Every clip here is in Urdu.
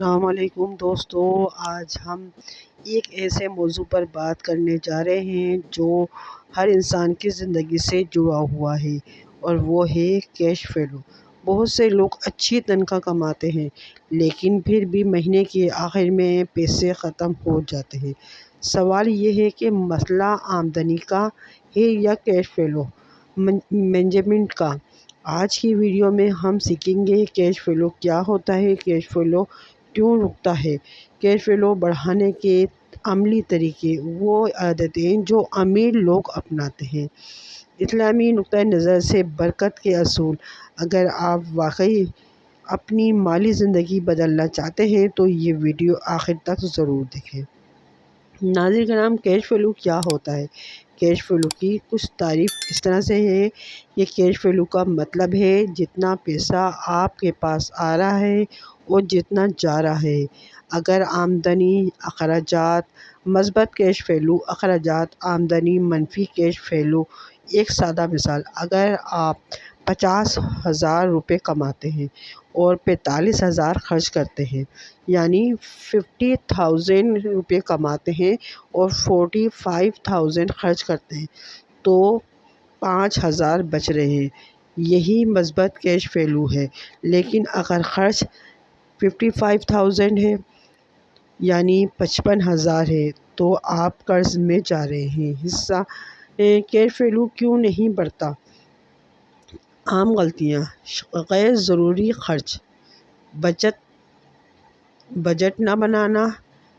السلام علیکم دوستو، آج ہم ایک ایسے موضوع پر بات کرنے جا رہے ہیں جو ہر انسان کی زندگی سے جڑا ہوا ہے، اور وہ ہے کیش فلو۔ بہت سے لوگ اچھی تنخواہ کماتے ہیں، لیکن پھر بھی مہینے کے آخر میں پیسے ختم ہو جاتے ہیں۔ سوال یہ ہے کہ مسئلہ آمدنی کا ہے یا کیش فلو مینجمنٹ کا۔ آج کی ویڈیو میں ہم سیکھیں گے کیش فلو کیا ہوتا ہے، کیش فلو کیوں رکتا ہے، کیش فلو بڑھانے کے عملی طریقے، وہ عادتیں جو امیر لوگ اپناتے ہیں۔ اسلامی نقطۂ نظر سے برکت کے اصول۔ اگر آپ واقعی اپنی مالی زندگی بدلنا چاہتے ہیں تو یہ ویڈیو آخر تک ضرور دیکھیں۔ ناظرین کرام، کیش فلو کیا ہوتا ہے؟ کیش فلو کی کچھ تعریف اس طرح سے ہے کہ کیش فلو کا مطلب ہے جتنا پیسہ آپ کے پاس آ رہا ہے اور جتنا جا رہا ہے۔ اگر آمدنی اخراجات مثبت کیش فلو، اخراجات آمدنی منفی کیش فلو۔ ایک سادہ مثال، اگر آپ 50,000 روپے کماتے ہیں اور 45,000 خرچ کرتے ہیں، یعنی 50,000 روپے کماتے ہیں اور 45,000 خرچ کرتے ہیں، تو 5,000 بچ رہے ہیں۔ یہی مثبت کیش فلو ہے۔ لیکن اگر خرچ 55,000 ہے، یعنی 55,000 ہے، تو آپ قرض میں جا رہے ہیں۔ حصہ کیش فلو کیوں نہیں بڑھتا؟ عام غلطیاں: غیر ضروری خرچ، بجٹ نہ بنانا،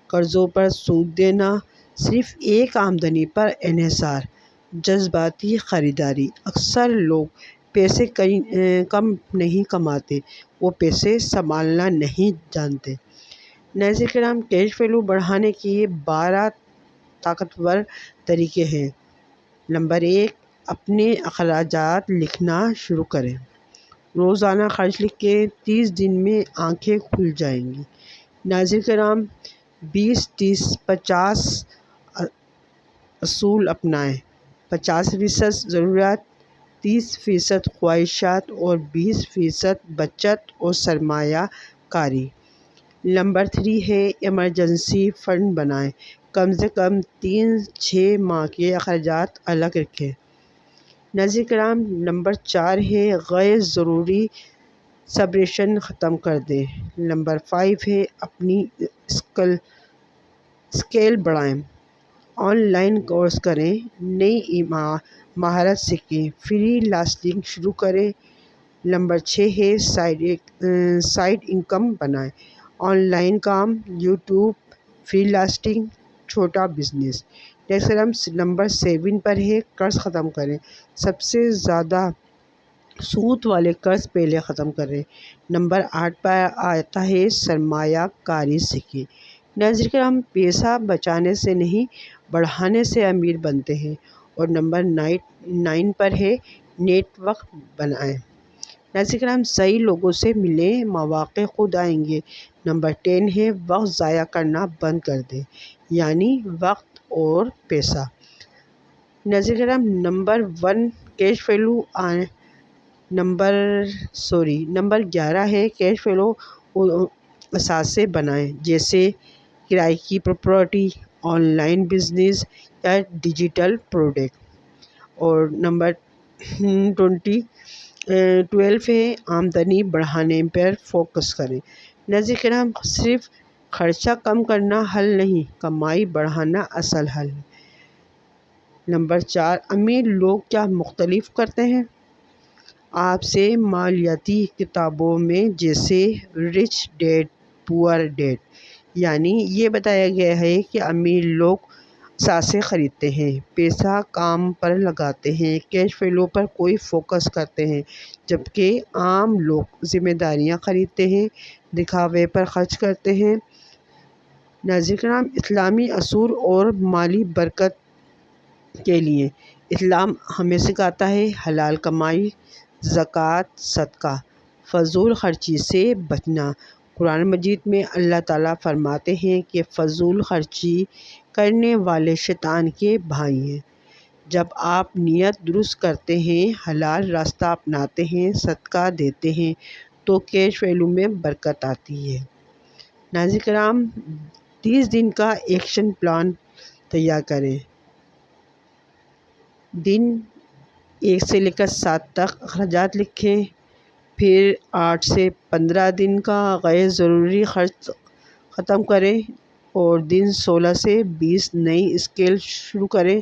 قرضوں پر سود دینا، صرف ایک آمدنی پر انحصار، جذباتی خریداری۔ اکثر لوگ پیسے کم نہیں کماتے، وہ پیسے سنبھالنا نہیں جانتے۔ ناظرین کرام، کیش فلو بڑھانے کے 12 طاقتور طریقے ہیں۔ نمبر 1، اپنے اخراجات لکھنا شروع کریں۔ روزانہ خرچ لکھیں، 30 دن میں آنکھیں کھل جائیں گی۔ ناظرین کرام، 20-30-50 اصول اپنائیں۔ 50% ضروریات، 30% خواہشات اور 20% بچت اور سرمایہ کاری۔ نمبر 3 ہے ایمرجنسی فنڈ بنائیں۔ کم سے کم 3-6 ماہ کے اخراجات الگ رکھیں۔ ناظرین کرام، نمبر 4 ہے غیر ضروری سبسکرپشن ختم کر دیں۔ نمبر 5 ہے اپنی اسکل بڑھائیں۔ آن لائن کورس کریں، نئی مہارت سیکھیں، فری لانسنگ شروع کریں۔ نمبر 6 ہے سائیڈ انکم بنائیں۔ آن لائن کام، یوٹیوب، فری لانسنگ، چھوٹا بزنس۔ نمبر 7 پر ہے قرض ختم کریں۔ سب سے زیادہ سود والے قرض پہلے ختم کریں۔ نمبر 8 پر آتا ہے سرمایہ کاری سیکھیں۔ ناظرین کرام، پیسہ بچانے سے نہیں، بڑھانے سے امیر بنتے ہیں۔ اور نمبر 9 پر ہے نیٹ ورک بنائیں۔ ناظرین کرام، صحیح لوگوں سے ملیں، مواقع خود آئیں گے۔ نمبر 10 ہے وقت ضائع کرنا بند کر دیں، یعنی وقت اور پیسہ۔ ناظرین کرام، نمبر 1 کیش فلو نمبر 11 ہے کیش فلو اثاثے بنائیں، جیسے کرائے کی پراپرٹی، آن لائن بزنس یا ڈیجیٹل پروڈکٹ۔ اور نمبر 12 ہے آمدنی بڑھانے پر فوکس کریں۔ ناظرین کرام، صرف خرچہ کم کرنا حل نہیں، کمائی بڑھانا اصل حل ہے۔ نمبر 4، امیر لوگ کیا مختلف کرتے ہیں؟ آپ سے مالیاتی کتابوں میں جیسے رچ ڈیڈ پور ڈیڈ، یعنی یہ بتایا گیا ہے کہ امیر لوگ اثاثے خریدتے ہیں، پیسہ کام پر لگاتے ہیں، کیش فلو پر کوئی فوکس کرتے ہیں، جبکہ عام لوگ ذمہ داریاں خریدتے ہیں، دکھاوے پر خرچ کرتے ہیں۔ ناظرین کرام، اسلامی اصول اور مالی برکت کے لیے اسلام ہمیں سکھاتا ہے حلال کمائی، زکوٰۃ، صدقہ، فضول خرچی سے بچنا۔ قرآن مجید میں اللہ تعالیٰ فرماتے ہیں کہ فضول خرچی کرنے والے شیطان کے بھائی ہیں۔ جب آپ نیت درست کرتے ہیں، حلال راستہ اپناتے ہیں، صدقہ دیتے ہیں، تو کیش فلو میں برکت آتی ہے۔ ناظرین کرام، 30 دن کا ایکشن پلان تیار کریں۔ دن 1 سے لے کر 7 تک اخراجات لکھیں، پھر 8 سے 15 دن کا غیر ضروری خرچ ختم کریں، اور دن 16 سے 20 نئی اسکل شروع کریں،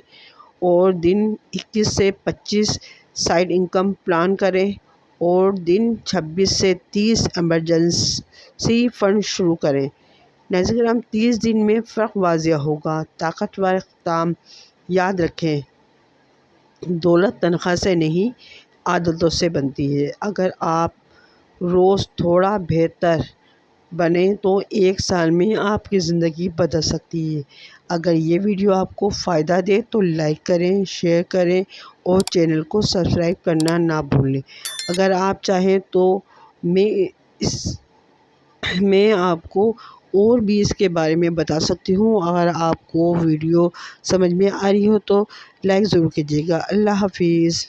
اور دن 21 سے 25 سائیڈ انکم پلان کریں، اور دن 26 سے 30 ایمرجنسی فنڈ شروع کریں۔ ناظرین کرام، 30 دن میں فرق واضح ہوگا۔ طاقتور اقدام یاد رکھیں، دولت تنخواہ سے نہیں، عادتوں سے بنتی ہے۔ اگر آپ روز تھوڑا بہتر بنیں تو ایک سال میں آپ کی زندگی بدل سکتی ہے۔ اگر یہ ویڈیو آپ کو فائدہ دے تو لائک کریں، شیئر کریں اور چینل کو سبسکرائب کرنا نہ بھولیں۔ اگر آپ چاہیں تو میں آپ کو اور بھی اس کے بارے میں بتا سکتی ہوں۔ اگر آپ کو ویڈیو سمجھ میں آ رہی ہو تو لائک ضرور کیجیے گا۔ اللہ حافظ۔